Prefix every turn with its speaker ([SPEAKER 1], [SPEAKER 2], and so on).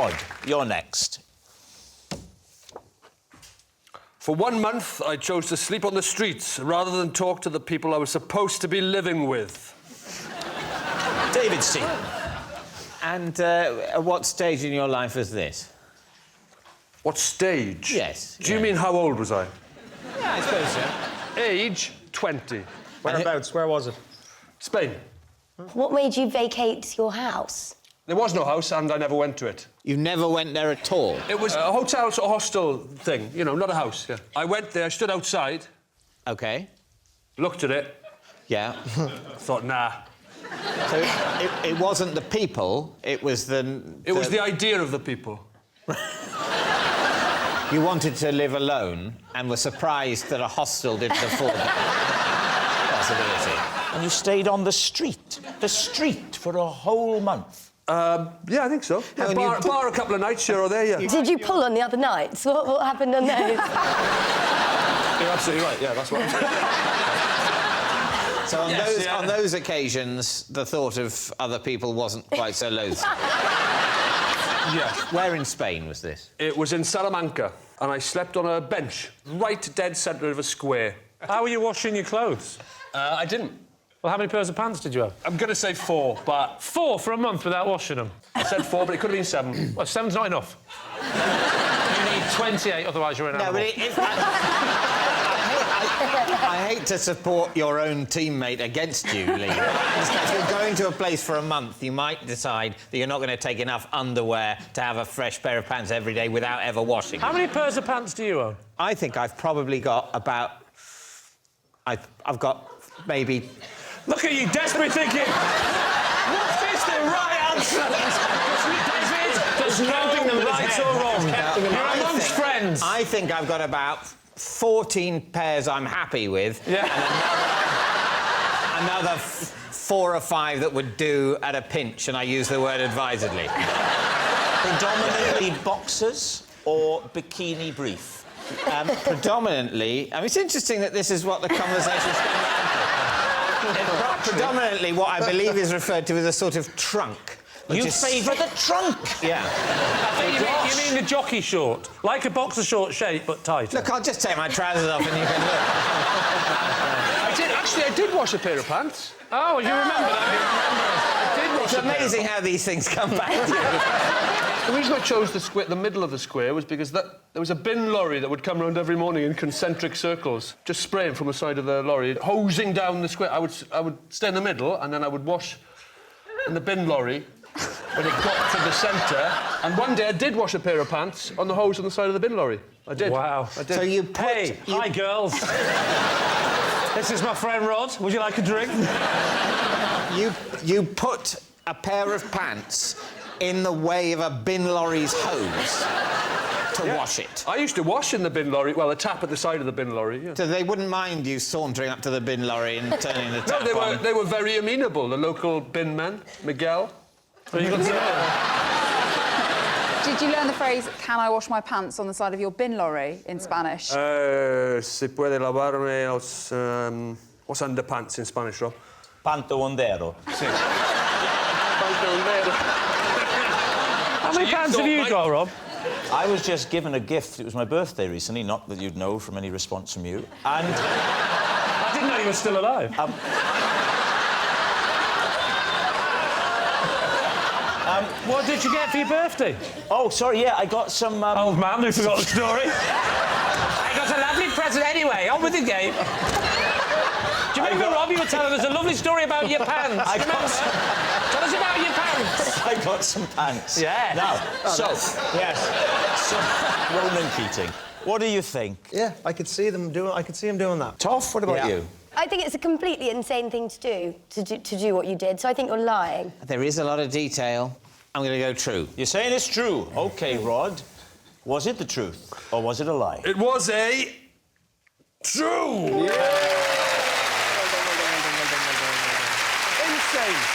[SPEAKER 1] Rhod, you're next.
[SPEAKER 2] For 1 month, I chose to sleep on the streets rather than talk to the people I was supposed to be living with.
[SPEAKER 1] David C.
[SPEAKER 3] And at what stage in your life was this?
[SPEAKER 2] What stage?
[SPEAKER 3] Yes.
[SPEAKER 2] Do you mean how old was I?
[SPEAKER 3] Yeah, I suppose so.
[SPEAKER 2] Age 20.
[SPEAKER 4] Whereabouts? Where was it?
[SPEAKER 2] Spain.
[SPEAKER 5] What made you vacate your house?
[SPEAKER 2] There was no house and I never went to it.
[SPEAKER 3] You never went there at all?
[SPEAKER 2] It was a hotel, sort of hostel thing, you know, not a house, yeah. I went there, stood outside,
[SPEAKER 3] OK.
[SPEAKER 2] looked at it,
[SPEAKER 3] Yeah.
[SPEAKER 2] thought, nah.
[SPEAKER 3] So it wasn't the people, it was the...
[SPEAKER 2] It was the idea of the people.
[SPEAKER 3] You wanted to live alone and were surprised that a hostel didn't afford that possibility.
[SPEAKER 1] And you stayed on the street for a whole month.
[SPEAKER 2] Yeah, I think so. Yeah, bar a couple of nights here or there, yeah.
[SPEAKER 5] Did you pull on the other nights? What happened on those?
[SPEAKER 2] You're absolutely right, yeah, that's what I'm saying.
[SPEAKER 3] So on those occasions, the thought of other people wasn't quite so loathsome.
[SPEAKER 2] Yes.
[SPEAKER 3] Where in Spain was this?
[SPEAKER 2] It was in Salamanca, and I slept on a bench, right dead centre of a square.
[SPEAKER 4] How were you washing your clothes?
[SPEAKER 2] I didn't.
[SPEAKER 4] Well, how many pairs of pants did you have?
[SPEAKER 2] I'm going to say 4, but...
[SPEAKER 4] 4 for a month without washing them?
[SPEAKER 2] I said 4, but it could have been 7.
[SPEAKER 4] Well, 7's not enough. You need 28, otherwise you're an animal.
[SPEAKER 3] No, but I hate to support your own teammate against you, Lee. If you're going to a place for a month, you might decide that you're not going to take enough underwear to have a fresh pair of pants every day without ever washing them.
[SPEAKER 4] How many pairs of pants do you own?
[SPEAKER 3] I think I've probably got about... I've got maybe...
[SPEAKER 4] Look at you, desperate thinking. Was this the right answer? David, there's nothing right or wrong. You're amongst friends.
[SPEAKER 3] I think I've got about 14 pairs I'm happy with.
[SPEAKER 4] Yeah.
[SPEAKER 3] And another 4 or 5 that would do at a pinch, and I use the word advisedly.
[SPEAKER 1] Predominantly boxers or bikini brief?
[SPEAKER 3] Predominantly... I mean, it's interesting that this is what the conversation's going on. Predominantly what I believe is referred to as a sort of trunk.
[SPEAKER 1] You favour the trunk?
[SPEAKER 3] Yeah.
[SPEAKER 4] I think you mean the jockey short. Like a boxer short shape, but tighter.
[SPEAKER 3] Look, I'll just take my trousers off and you can look.
[SPEAKER 2] I did wash a pair of pants.
[SPEAKER 4] Oh, you remember that?
[SPEAKER 2] I did wash
[SPEAKER 3] It's amazing how these things come back to you.
[SPEAKER 2] The reason I chose the middle of the square was because there was a bin lorry that would come round every morning in concentric circles, just spraying from the side of the lorry, hosing down the square. I would stay in the middle, and then I would wash in the bin lorry when it got to the centre. And one day I did wash a pair of pants on the hose on the side of the bin lorry. I did.
[SPEAKER 4] Wow.
[SPEAKER 2] I did.
[SPEAKER 3] So you
[SPEAKER 4] Hi, girls. This is my friend Rhod. Would you like a drink?
[SPEAKER 3] You put a pair of pants in the way of a bin lorry's hose to wash it.
[SPEAKER 2] I used to wash in the bin lorry, well, the tap at the side of the bin lorry, yeah.
[SPEAKER 3] So they wouldn't mind you sauntering up to the bin lorry and turning the tap on?
[SPEAKER 2] They were very amenable, the local bin men, Miguel.
[SPEAKER 4] Well, you got to
[SPEAKER 6] Did you learn the phrase, can I wash my pants on the side of your bin lorry in Spanish?
[SPEAKER 2] Se puede lavarme los... what's underpants in Spanish, Rob?
[SPEAKER 1] Panto ondero.
[SPEAKER 2] Sí. Panto ondero.
[SPEAKER 4] How many pants have you got, Rob?
[SPEAKER 1] I was just given a gift. It was my birthday recently, not that you'd know from any response from you. And...
[SPEAKER 4] I didn't know you were still alive. What did you get for your birthday?
[SPEAKER 1] Oh, sorry, yeah, I got some...
[SPEAKER 4] Old man who forgot the story. I got a lovely present anyway. On with the game. Do you remember, Rob, you were telling us a lovely story about your pants? Tell us about your pants.
[SPEAKER 1] I got some pants.
[SPEAKER 4] Yeah.
[SPEAKER 1] Now, yes. So, Ronan Keating, what do you think?
[SPEAKER 7] Yeah, I could see him doing that.
[SPEAKER 1] Toff, what about you?
[SPEAKER 5] I think it's a completely insane thing to do what you did, so I think you're lying.
[SPEAKER 3] There is a lot of detail. I'm going to go true.
[SPEAKER 1] You're saying it's true. OK, Rhod. Was it the truth, or was it a lie?
[SPEAKER 2] It was a... true!
[SPEAKER 3] Yeah.
[SPEAKER 2] Insane.